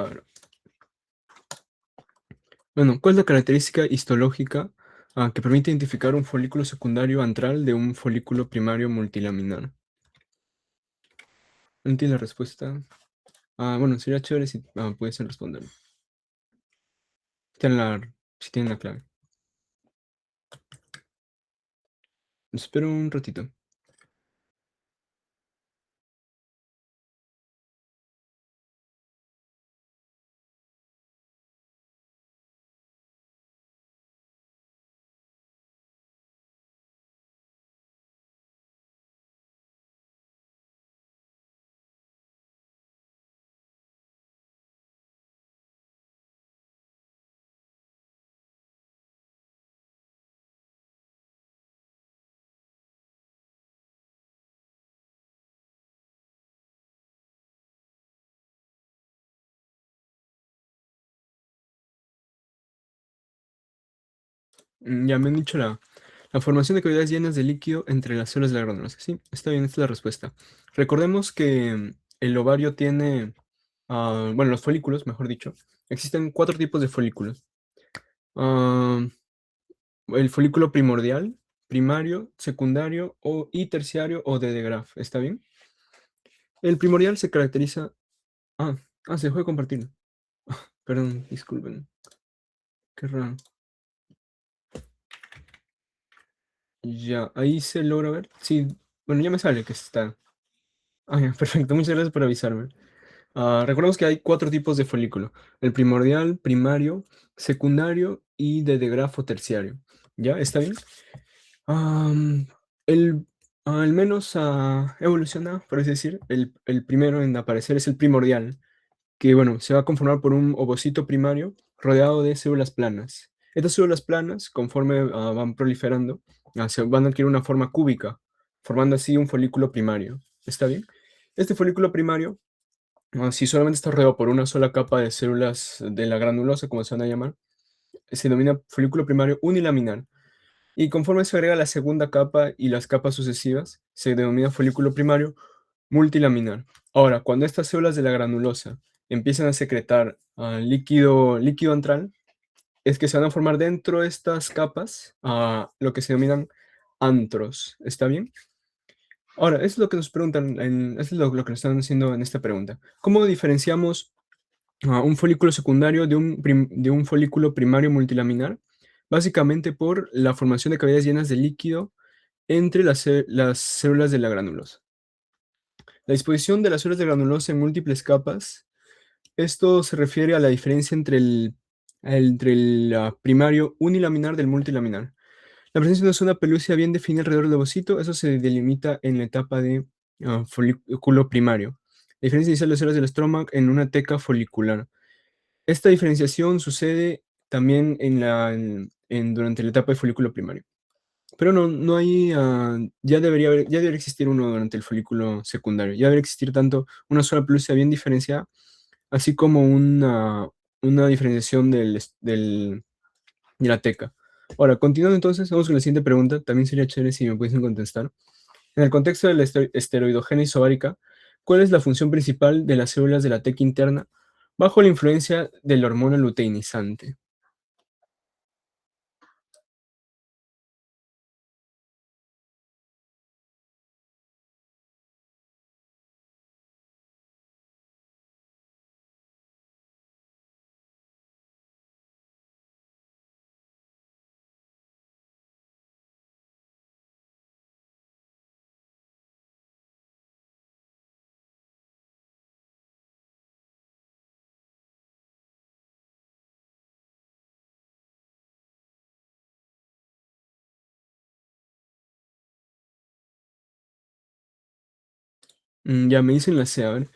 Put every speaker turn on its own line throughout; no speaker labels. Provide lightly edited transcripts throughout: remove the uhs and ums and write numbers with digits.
A ver. Bueno, ¿cuál es la característica histológica que permite identificar un folículo secundario antral de un folículo primario multilaminar? ¿No entiendo la respuesta? Bueno, sería chévere si pudiesen responder. Tienen la, si tienen la clave. Espero un ratito. Ya me han dicho la formación de cavidades llenas de líquido entre las células de la glándula. Sí, está bien, esta es la respuesta. Recordemos que el ovario tiene, bueno, los folículos, mejor dicho, existen 4 tipos de folículos. Ah, el folículo primordial, primario, secundario y terciario o de Graf, ¿está bien? El primordial se caracteriza... Ah, se dejó de compartir. Perdón, disculpen. Qué raro. Ya, ahí se logra ver. Sí, bueno, ya me sale que está. Ya, perfecto, muchas gracias por avisarme. Recordemos que hay 4 tipos de folículo: el primordial, primario, secundario y de grafo terciario. ¿Ya? ¿Está bien? Am, el, el menos evolucionado, por así decir, el primero en aparecer es el primordial, que bueno, se va a conformar por un ovocito primario rodeado de células planas. Estas células planas, conforme van proliferando, se van a adquirir una forma cúbica, formando así un folículo primario. ¿Está bien? Este folículo primario, si solamente está rodeado por una sola capa de células de la granulosa, como se van a llamar, se denomina folículo primario unilaminar. Y conforme se agrega la segunda capa y las capas sucesivas, se denomina folículo primario multilaminar. Ahora, cuando estas células de la granulosa empiezan a secretar líquido antral, es que se van a formar dentro de estas capas lo que se denominan antros. ¿Está bien? Ahora, eso es lo que nos preguntan, eso es lo que nos están haciendo en esta pregunta. ¿Cómo diferenciamos un folículo secundario de un folículo primario multilaminar? Básicamente por la formación de cavidades llenas de líquido entre las células de la granulosa. La disposición de las células de granulosa en múltiples capas, esto se refiere a la diferencia entre el primario unilaminar del multilaminar. La presencia de una zona pelúcida bien definida alrededor del ovocito, eso se delimita en la etapa de folículo primario. La diferencia inicial de células del estroma en una teca folicular. Esta diferenciación sucede también durante la etapa de folículo primario. Pero no hay, ya debería existir uno durante el folículo secundario. Ya debería existir tanto una sola pelúcida bien diferenciada, así como una diferenciación de la teca. Ahora, continuando entonces, vamos con la siguiente pregunta. También sería chévere si me pudiesen contestar. En el contexto de la esteroidogénesis ovárica, ¿cuál es la función principal de las células de la teca interna bajo la influencia de la hormona luteinizante? Ya me dicen la C, a ver.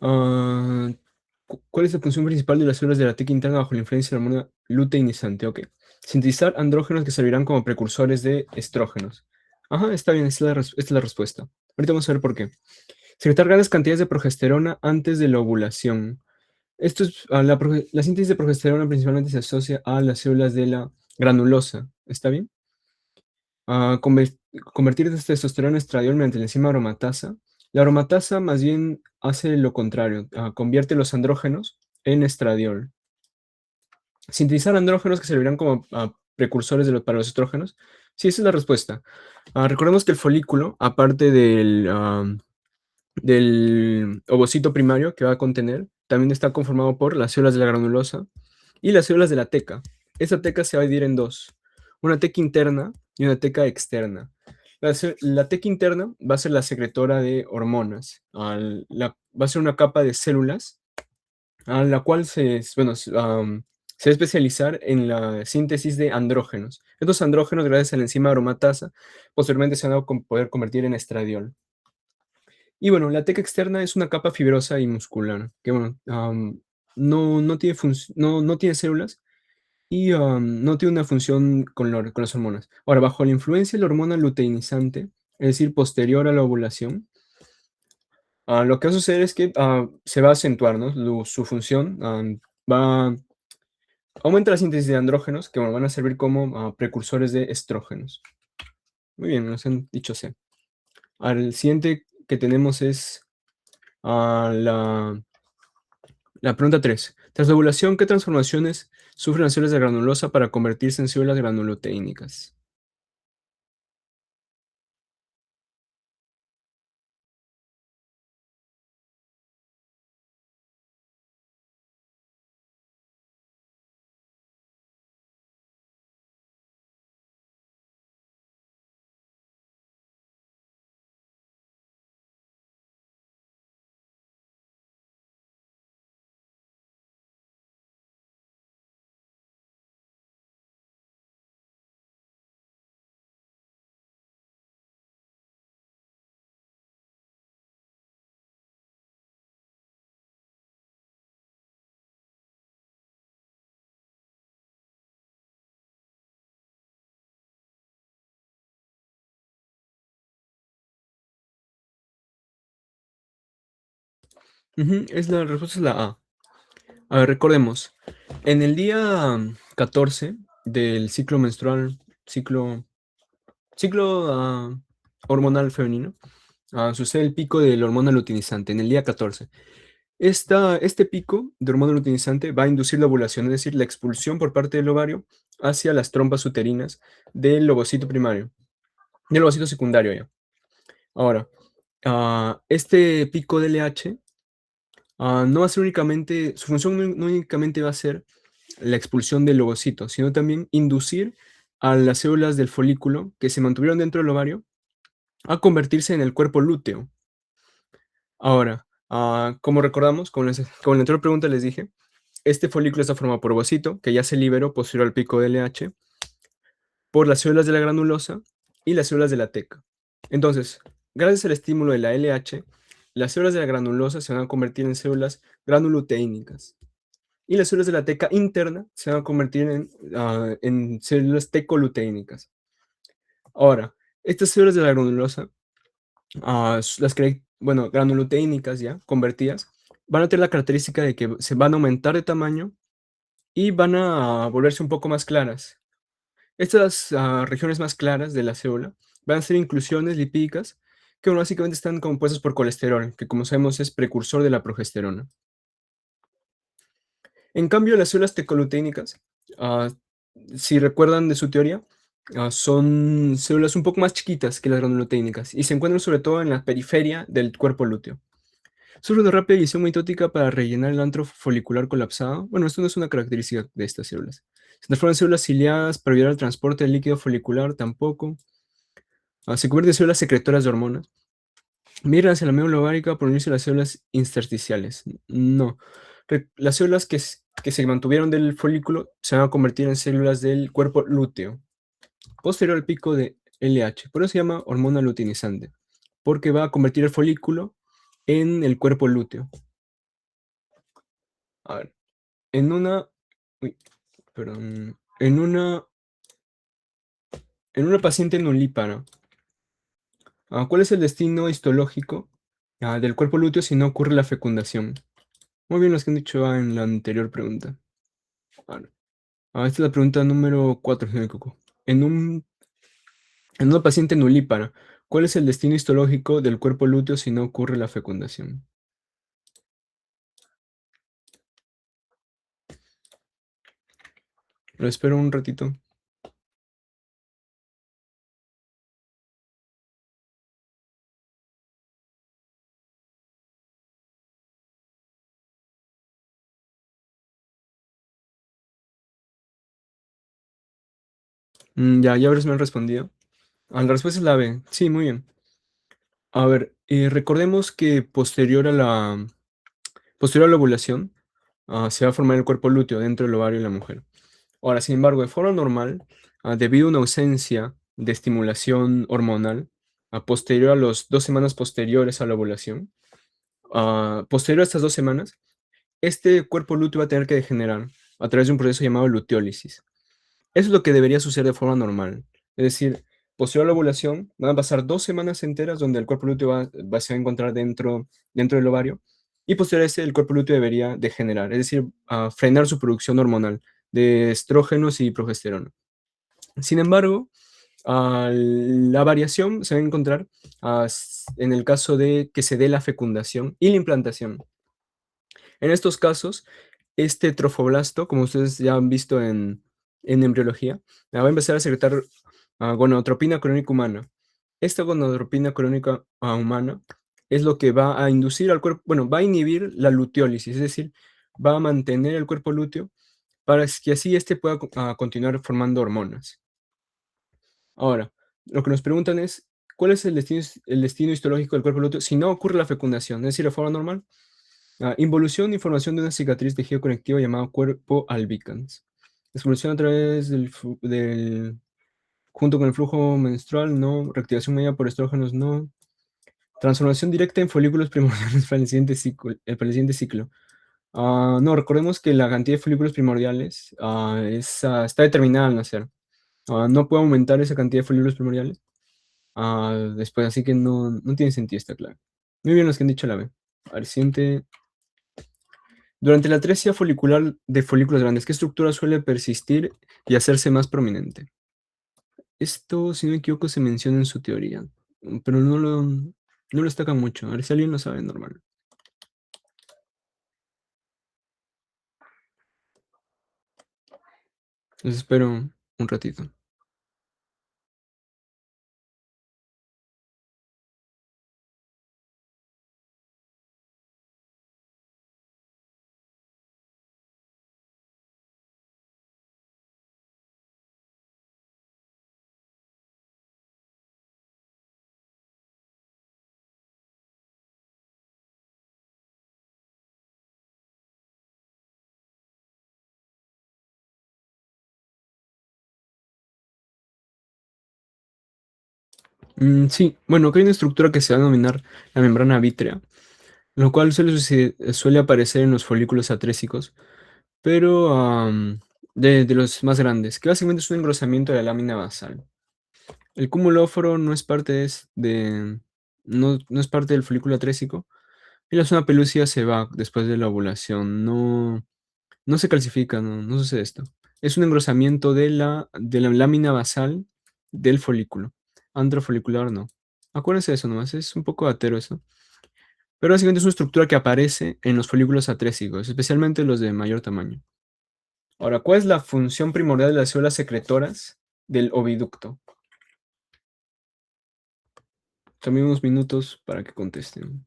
Ah, ¿Cuál es la función principal de las células de la teca interna bajo la influencia de la hormona luteinizante? Ok. Sintetizar andrógenos que servirán como precursores de estrógenos. Ajá, está bien, esta es la respuesta. Ahorita vamos a ver por qué. Secretar grandes cantidades de progesterona antes de la ovulación. La síntesis de progesterona principalmente se asocia a las células de la granulosa. ¿Está bien? a conver- Convertir esta testosterona en estradiol mediante la enzima aromatasa. La aromatasa más bien hace lo contrario, convierte los andrógenos en estradiol. Sintetizar andrógenos que servirán como precursores para los estrógenos. Sí, esa es la respuesta. Recordemos que el folículo, aparte del ovocito primario que va a contener, también está conformado por las células de la granulosa y las células de la teca. Esa teca se va a dividir en dos, una teca interna y una teca externa. La teca interna va a ser la secretora de hormonas, va a ser una capa de células a la cual se va a especializar en la síntesis de andrógenos. Estos andrógenos, gracias a la enzima aromatasa, posteriormente se van a poder convertir en estradiol. Y bueno, la teca externa es una capa fibrosa y muscular, que bueno, no tiene células y no tiene una función con las hormonas. Ahora, bajo la influencia de la hormona luteinizante, es decir, posterior a la ovulación, lo que va a suceder es que se va a acentuar, ¿no? Su función, va aumenta la síntesis de andrógenos, que bueno, van a servir como precursores de estrógenos. Muy bien, nos han dicho C. El siguiente que tenemos es la pregunta 3. Tras la ovulación, ¿qué transformaciones sufren las células de granulosa para convertirse en células granuloteínicas? Ujú, la respuesta es la A. A ver, recordemos. En el día 14 del ciclo menstrual, ciclo hormonal femenino, sucede el pico de la hormona luteinizante en el día 14. Este pico de hormona luteinizante va a inducir la ovulación, es decir, la expulsión por parte del ovario hacia las trompas uterinas del ovocito primario, del ovocito secundario ya. Ahora, este pico de LH no va a ser únicamente, su función no únicamente va a ser la expulsión del ovocito, sino también inducir a las células del folículo que se mantuvieron dentro del ovario a convertirse en el cuerpo lúteo. Ahora, como recordamos, como en la anterior pregunta les dije, este folículo está formado por ovocito, que ya se liberó posterior al pico de LH, por las células de la granulosa y las células de la teca. Entonces, gracias al estímulo de la LH, las células de la granulosa se van a convertir en células granuloteínicas y las células de la teca interna se van a convertir en células tecoluteínicas. Ahora, estas células de la granulosa, bueno, granuloteínicas ya, convertidas, van a tener la característica de que se van a aumentar de tamaño y van a volverse un poco más claras. Estas regiones más claras de la célula van a ser inclusiones lipídicas que bueno, básicamente están compuestas por colesterol, que como sabemos es precursor de la progesterona. En cambio, las células tecoluteínicas, ah, si recuerdan de su teoría, son células un poco más chiquitas que las granuloteínicas y se encuentran sobre todo en la periferia del cuerpo lúteo. Sufre una rápida división mitótica para rellenar el antro folicular colapsado. Bueno, esto no es una característica de estas células. Se transforman en células ciliadas para ayudar al transporte del líquido folicular, tampoco. Se convierte en células secretoras de hormonas. Migran hacia la médula ovárica por unirse a las células intersticiales. No. Las células que se mantuvieron del folículo se van a convertir en células del cuerpo lúteo, posterior al pico de LH. Por eso se llama hormona luteinizante, porque va a convertir el folículo en el cuerpo lúteo. A ver, en una, uy, perdón, en una paciente nulípara, ¿cuál es el destino histológico del cuerpo lúteo si no ocurre la fecundación? Muy bien los que han dicho en la anterior pregunta. Vale. Esta es la pregunta número 4, si no me equivoco. En una paciente nulípara, ¿cuál es el destino histológico del cuerpo lúteo si no ocurre la fecundación? Lo espero un ratito. Ya habrás me han respondido. La respuesta es la B. Sí, muy bien. A ver, recordemos que posterior a la ovulación, se va a formar el cuerpo lúteo dentro del ovario de la mujer. Ahora, sin embargo, de forma normal, debido a una ausencia de estimulación hormonal, posterior a las 2 semanas posteriores a la ovulación, posterior a estas 2 semanas, este cuerpo lúteo va a tener que degenerar a través de un proceso llamado luteólisis. Eso es lo que debería suceder de forma normal. Es decir, posterior a la ovulación, van a pasar 2 semanas enteras donde el cuerpo lúteo se va a encontrar dentro del ovario, y posterior a ese, el cuerpo lúteo debería degenerar, es decir, frenar su producción hormonal de estrógenos y progesterona. Sin embargo, la variación se va a encontrar en el caso de que se dé la fecundación y la implantación. En estos casos, este trofoblasto, como ustedes ya han visto en embriología, va a empezar a secretar gonadotropina crónica humana. Esta gonadotropina crónica humana es lo que va a inducir al cuerpo, bueno, va a inhibir la luteólisis, es decir, va a mantener el cuerpo lúteo para que así éste pueda continuar formando hormonas. Ahora, lo que nos preguntan es, ¿cuál es el destino histológico del cuerpo lúteo si no ocurre la fecundación? Es decir, de forma normal. Involución y formación de una cicatriz tejido conectivo llamado cuerpo albicans. Expulsión a través junto con el flujo menstrual, no. Reactivación medida por estrógenos, no. Transformación directa en folículos primordiales para el siguiente ciclo. No, recordemos que la cantidad de folículos primordiales está determinada al nacer. No puede aumentar esa cantidad de folículos primordiales después, así que no tiene sentido esta clave. Muy bien los que han dicho la B. A ver, siguiente. Durante la atresia folicular de folículos grandes, ¿qué estructura suele persistir y hacerse más prominente? Esto, si no me equivoco, se menciona en su teoría, pero no lo destaca mucho. A ver si alguien lo sabe, normal. Les espero un ratito. Sí, bueno, que hay una estructura que se va a denominar la membrana vítrea, lo cual suele aparecer en los folículos atrésicos, pero de los más grandes, que básicamente es un engrosamiento de la lámina basal. El cumulóforo no es parte no es parte del folículo atrésico, y la zona pelúcida se va después de la ovulación. No se calcifica, no sucede esto. Es un engrosamiento de la lámina basal del folículo. Antrofolicular no. Acuérdense de eso nomás, es un poco atero eso. Pero básicamente es una estructura que aparece en los folículos atrésicos, especialmente los de mayor tamaño. Ahora, ¿cuál es la función primordial de las células secretoras del oviducto? También unos minutos para que contesten.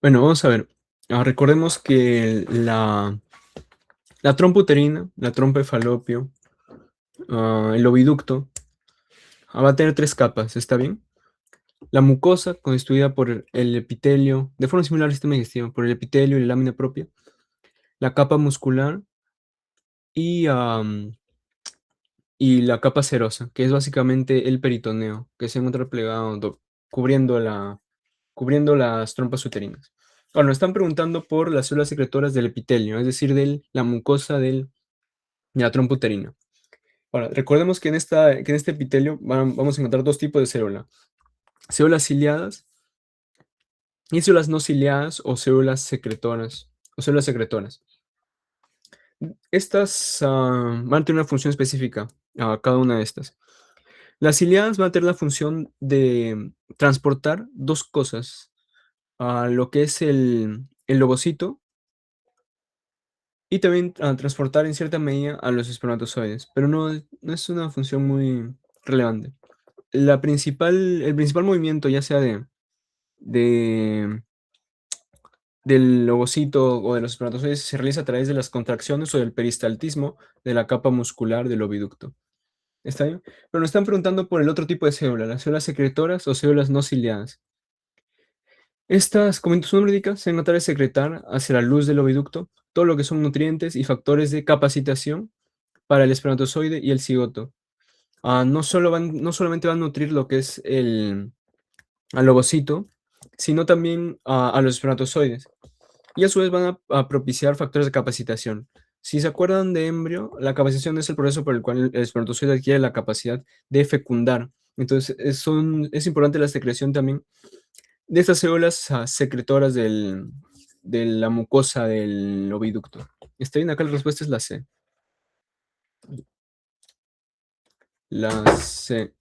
Bueno, vamos a ver. Recordemos que la trompa uterina, la trompa de falopio, el oviducto, va a tener tres capas, ¿está bien? La mucosa, constituida por el epitelio, de forma similar al sistema digestivo, por el epitelio y la lámina propia, la capa muscular y, y la capa serosa, que es básicamente el peritoneo, que se encuentra plegado, cubriendo, cubriendo las trompas uterinas. Ahora, nos están preguntando por las células secretoras del epitelio, es decir, de la mucosa de la trompa uterina. Ahora, recordemos que en este epitelio vamos a encontrar dos tipos de célula. Células ciliadas y células no ciliadas o células secretoras. Estas van a tener una función específica, cada una de estas. Las ciliadas van a tener la función de transportar dos cosas, a lo que es el ovocito y también transportar en cierta medida a los espermatozoides, pero no es una función muy relevante. El principal movimiento, ya sea de del ovocito o de los espermatozoides, se realiza a través de las contracciones o del peristaltismo de la capa muscular del oviducto. ¿Está bien? Pero nos están preguntando por el otro tipo de células, las células secretoras o células no ciliadas. Estas, como su nombre indica, se van a tratar de secretar hacia la luz del oviducto todo lo que son nutrientes y factores de capacitación para el espermatozoide y el cigoto. No solamente van a nutrir lo que es al ovocito, sino también a los espermatozoides. Y a su vez van a propiciar factores de capacitación. Si se acuerdan de embrio, la capacitación es el proceso por el cual el espermatozoide adquiere la capacidad de fecundar. Entonces, es importante la secreción también de estas células secretoras de la mucosa del oviducto. ¿Está bien? Acá la respuesta es la C. La C.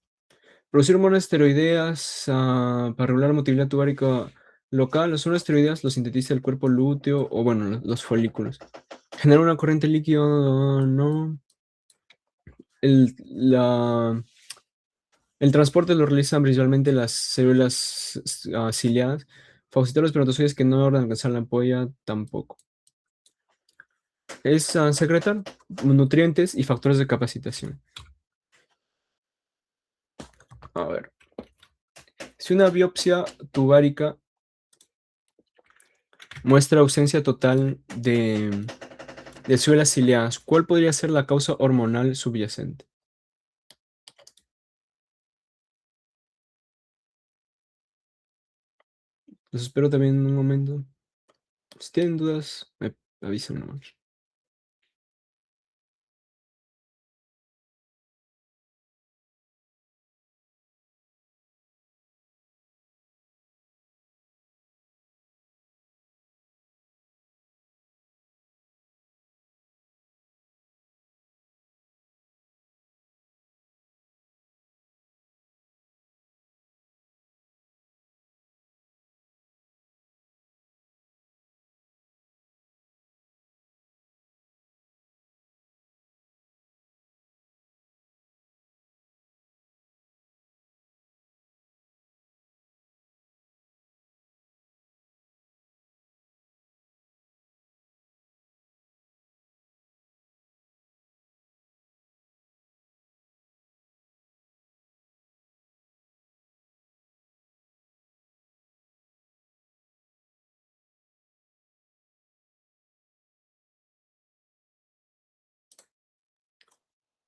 Producir hormonas esteroideas para regular la motilidad tubárica local. Las hormonas esteroideas los sintetiza el cuerpo lúteo o, bueno, los folículos. Generar una corriente líquida, no. El, la, el transporte lo realizan principalmente las células ciliadas. Fagocitar los espermatozoides que no logran alcanzar la ampolla tampoco. Es secretar nutrientes y factores de capacitación. A ver. Si una biopsia tubárica muestra ausencia total de células ciliadas, ¿cuál podría ser la causa hormonal subyacente? Los espero también un momento. Si tienen dudas, me avisan nomás.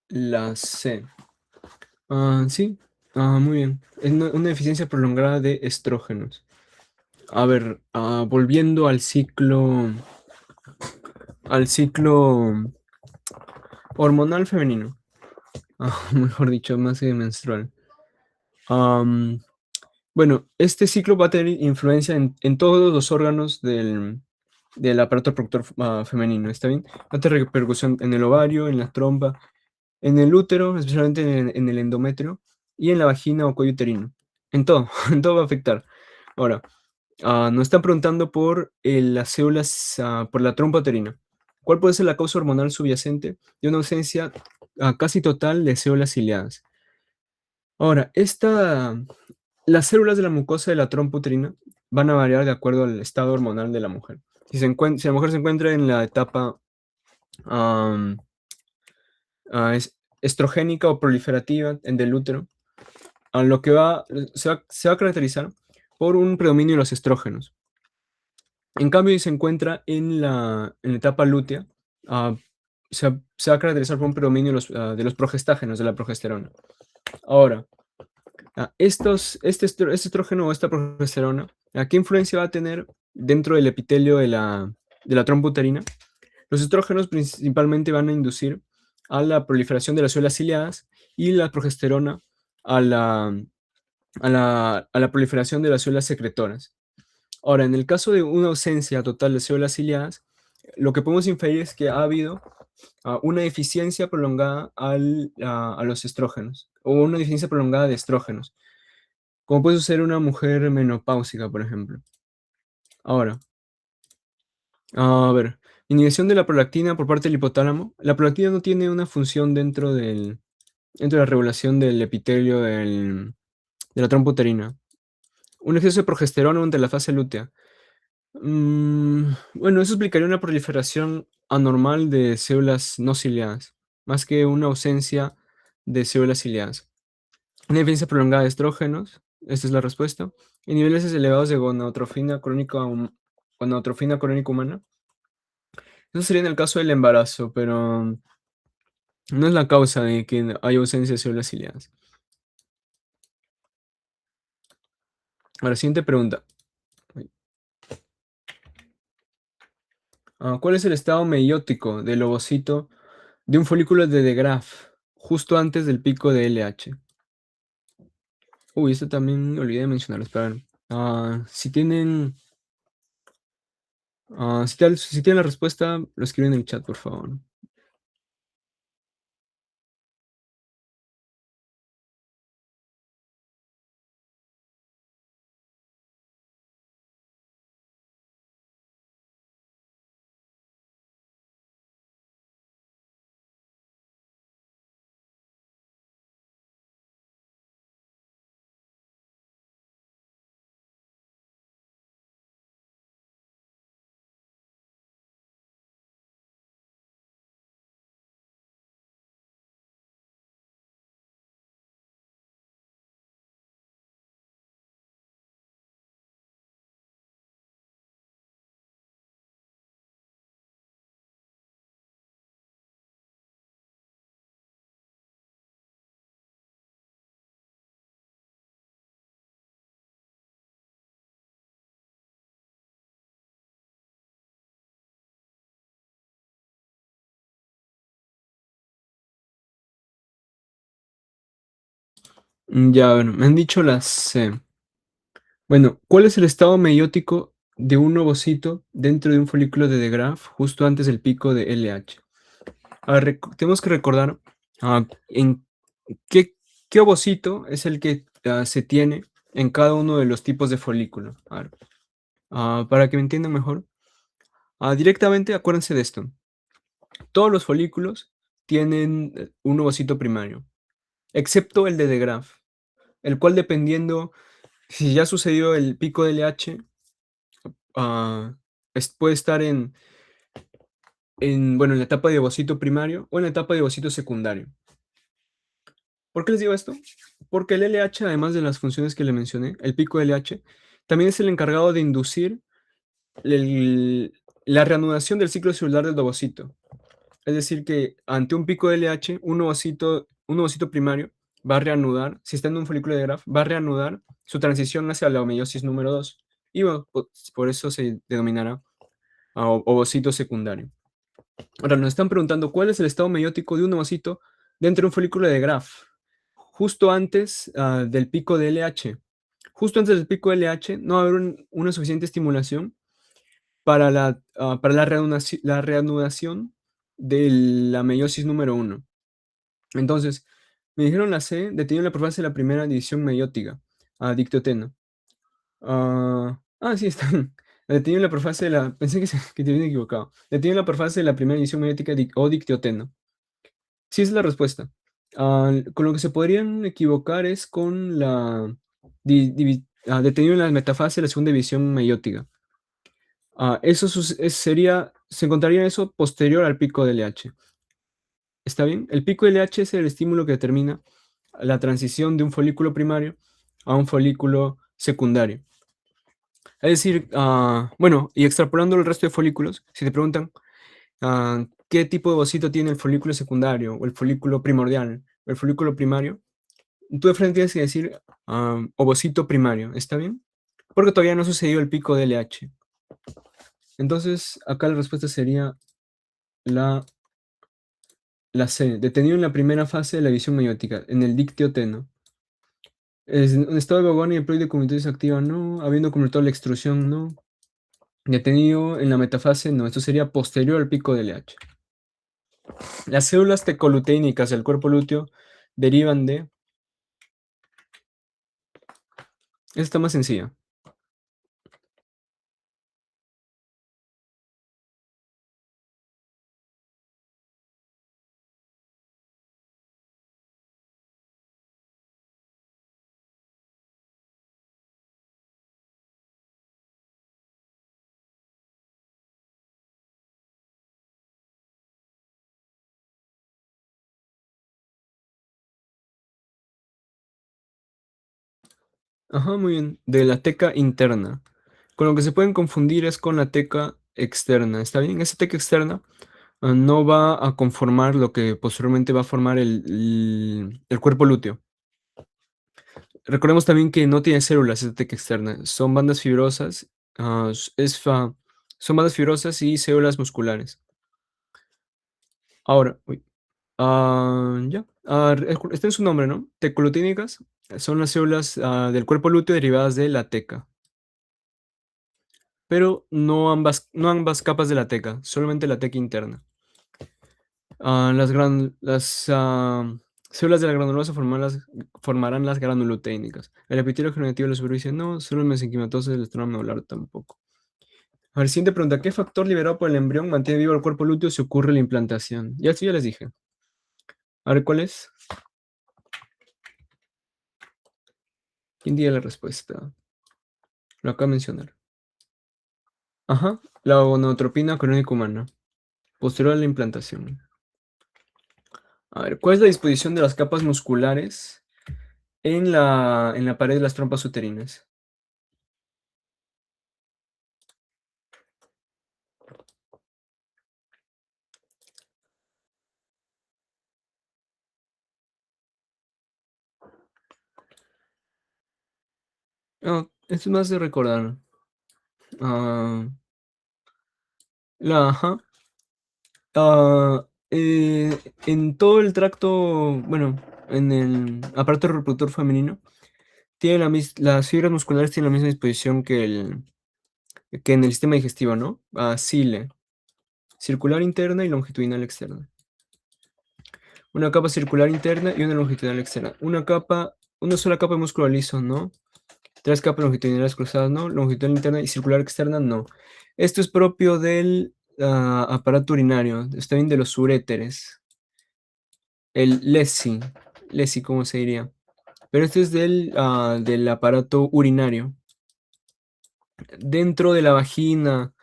La C. Sí, muy bien. Es una deficiencia prolongada de estrógenos. A ver, volviendo al ciclo hormonal femenino. Mejor dicho, más que menstrual. Am, bueno, este ciclo va a tener influencia en todos los órganos del aparato reproductor femenino, ¿está bien? Va a tener repercusión en el ovario, en la trompa, en el útero, especialmente en el endometrio, y en la vagina o cuello uterino. En todo, en todo va a afectar. Ahora, nos están preguntando por las células, por la trompa uterina. ¿Cuál puede ser la causa hormonal subyacente de una ausencia casi total de células ciliadas? Ahora, las células de la mucosa de la trompa uterina van a variar de acuerdo al estado hormonal de la mujer. Si la mujer se encuentra en la etapa am, estrogénica o proliferativa del útero, a lo que se va a caracterizar por un predominio de los estrógenos. En cambio, si se encuentra en la etapa lútea, ah, se va a caracterizar por un predominio de los progestágenos, de la progesterona. Ahora, este estrógeno o esta progesterona, ¿qué influencia va a tener dentro del epitelio de la trompa uterina? Los estrógenos principalmente van a inducir a la proliferación de las células ciliadas y la progesterona a la proliferación de las células secretoras. Ahora, en el caso de una ausencia total de células ciliadas, lo que podemos inferir es que ha habido una deficiencia prolongada a los estrógenos, o una deficiencia prolongada de estrógenos, como puede suceder una mujer menopáusica, por ejemplo. Ahora, a ver, inhibición de la prolactina por parte del hipotálamo. La prolactina no tiene una función dentro de la regulación del epitelio de la trompa uterina. Un exceso de progesterona durante la fase lútea. Bueno, eso explicaría una proliferación anormal de células no ciliadas, más que una ausencia de células ciliadas. Una deficiencia prolongada de estrógenos, esta es la respuesta. Y niveles elevados de gonadotrofina crónica humana. Eso sería en el caso del embarazo, pero no es la causa de que haya ausencia de células ciliadas. Ahora, siguiente pregunta. ¿Cuál es el estado meiótico del ovocito de un folículo de Graaf justo antes del pico de LH? Uy, esto también olvidé de mencionarlo. Espera. Si tienen la respuesta, lo escriben en el chat, por favor. Ya, bueno, me han dicho las C. Bueno, ¿cuál es el estado meiótico de un ovocito dentro de un folículo de Graaf justo antes del pico de LH? A ver, tenemos que recordar en qué ovocito es el que se tiene en cada uno de los tipos de folículo. A ver, para que me entiendan mejor. Directamente, acuérdense de esto. Todos los folículos tienen un ovocito primario, excepto el de Graaf, el cual dependiendo si ya sucedió el pico de LH, puede estar bueno, en la etapa de ovocito primario o en la etapa de ovocito secundario. ¿Por qué les digo esto? Porque el LH, además de las funciones que le mencioné, el pico de LH, también es el encargado de inducir la reanudación del ciclo celular del ovocito. Es decir, que ante un pico de LH, un ovocito primario va a reanudar, si está en un folículo de Graaf, va a reanudar su transición hacia la meiosis número 2. Y bueno, por eso se denominará ovocito secundario. Ahora nos están preguntando cuál es el estado meiótico de un ovocito dentro de un folículo de Graaf, justo antes del pico de LH. Justo antes del pico de LH no va a haber una suficiente estimulación para la reanudación de la meiosis número 1. Entonces, me dijeron la C, detenido en la profasia de la primera división meiótica, dictoteno. Sí, están. Detenido en la profasia de la. Pensé que te habían equivocado. Detenido en la profasia de la primera división meiótica o dictoteno. Sí, esa es la respuesta. Con lo que se podrían equivocar es con la detenido en la metafase de la segunda división meiótica. Eso se encontraría eso posterior al pico de LH. ¿Está bien? El pico de LH es el estímulo que determina la transición de un folículo primario a un folículo secundario. Es decir, bueno, y extrapolando el resto de folículos, si te preguntan qué tipo de ovocito tiene el folículo secundario o el folículo primordial o el folículo primario, tú de frente tienes que decir ovocito primario, ¿está bien? Porque todavía no ha sucedido el pico de LH. Entonces, acá la respuesta sería la, la C, detenido en la primera fase de la división meiótica, en el dícteo teno. En estado de vagón y diploide con mitosis activa, no. Habiendo completado la extrusión, no. Detenido en la metafase, no. Esto sería posterior al pico de LH. Las células tecoluteínicas del cuerpo lúteo derivan de... Esta está más sencilla. Ajá, muy bien. De la teca interna. Con lo que se pueden confundir es con la teca externa. ¿Está bien? Esa teca externa no va a conformar lo que posteriormente va a formar el cuerpo lúteo. Recordemos también que no tiene células esta teca externa. Son bandas fibrosas. Son bandas fibrosas y células musculares. Ahora, uy, ya. Está en su nombre, ¿no? Tecolutínicas son las células del cuerpo lúteo derivadas de la teca. Pero no ambas capas de la teca, solamente la teca interna. Las células de la granulosa formarán las granuloteínicas. El epitelio generativo de la superficie no, solo el mesenquimatoso del esternón medular tampoco. A ver, siguiente pregunta. ¿Qué factor liberado por el embrión mantiene vivo el cuerpo lúteo si ocurre la implantación? Ya, sí, ya les dije. A ver, ¿cuál es? ¿Quién diga la respuesta? Lo acabo de mencionar. Ajá, la gonadotropina crónica humana, posterior a la implantación. A ver, ¿cuál es la disposición de las capas musculares en la pared de las trompas uterinas? Esto es más de recordar. Ah, ajá. En todo el tracto, bueno, en el aparato reproductor femenino, las fibras musculares tienen la misma disposición que en el sistema digestivo, ¿no? Cile, circular interna y longitudinal externa. Una capa circular interna y una longitudinal externa. Una sola capa de músculo liso, ¿no? Tres capas longitudinales cruzadas, ¿no? Longitudinal interna y circular externa, no. Esto es propio del aparato urinario, está bien de los uréteres. El lesi, ¿cómo se diría? Pero este es del aparato urinario. Dentro de la vagina,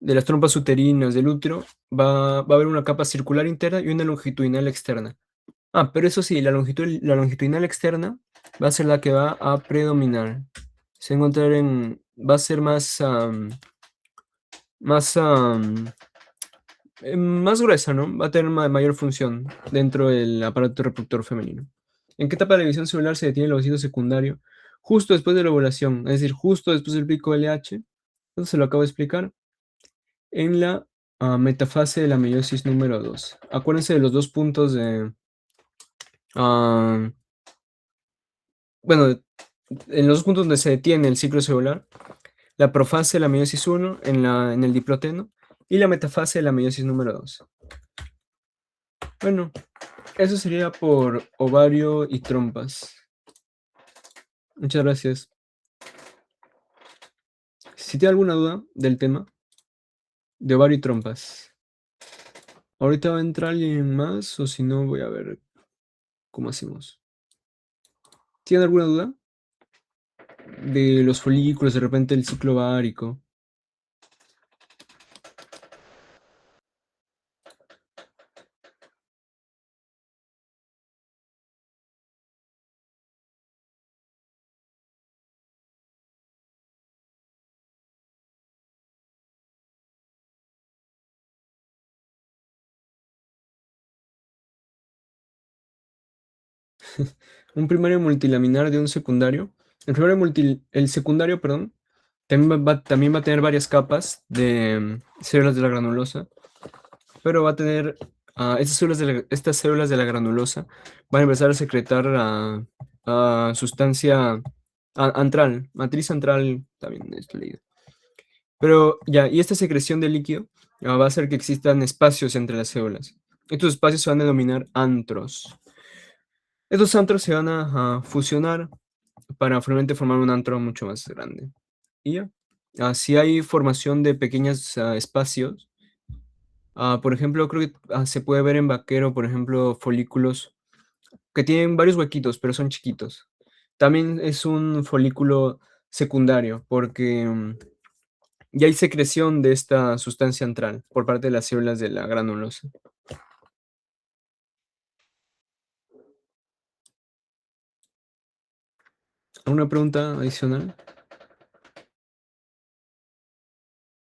de las trompas uterinas, del útero, va a haber una capa circular interna y una longitudinal externa. Pero eso sí, la longitudinal externa va a ser la que va a predominar. Va a ser más, más gruesa, ¿no? Va a tener mayor función dentro del aparato reproductor femenino. ¿En qué etapa de la división celular se detiene el ovocito secundario? Justo después de la ovulación, es decir, justo después del pico LH. Entonces se lo acabo de explicar. En la metafase de la meiosis número 2. Acuérdense de los dos puntos de... ah, bueno, en los dos puntos donde se detiene el ciclo celular, la profase de la meiosis 1 en el diploteno y la metafase de la meiosis número 2. Bueno, eso sería por ovario y trompas. Muchas gracias. Si tiene alguna duda del tema de ovario y trompas, ahorita va a entrar alguien más o si no voy a ver cómo hacemos. ¿Tiene alguna duda? de los folículos, de repente el ciclo ovárico. Un primario multilaminar de un secundario. El secundario, perdón, también va a tener varias capas de células de la granulosa, pero va a tener estas células de la granulosa van a empezar a secretar sustancia antral, matriz antral, también es leído. Pero ya, y esta secreción de líquido va a hacer que existan espacios entre las células. Estos espacios se van a denominar antros. Estos antros se van a fusionar para finalmente formar un antro mucho más grande. Y ya. Si hay formación de pequeños espacios, por ejemplo, creo que se puede ver en vaquero, por ejemplo, folículos que tienen varios huequitos, pero son chiquitos. También es un folículo secundario, porque ya hay secreción de esta sustancia antral por parte de las células de la granulosa. ¿Alguna pregunta adicional?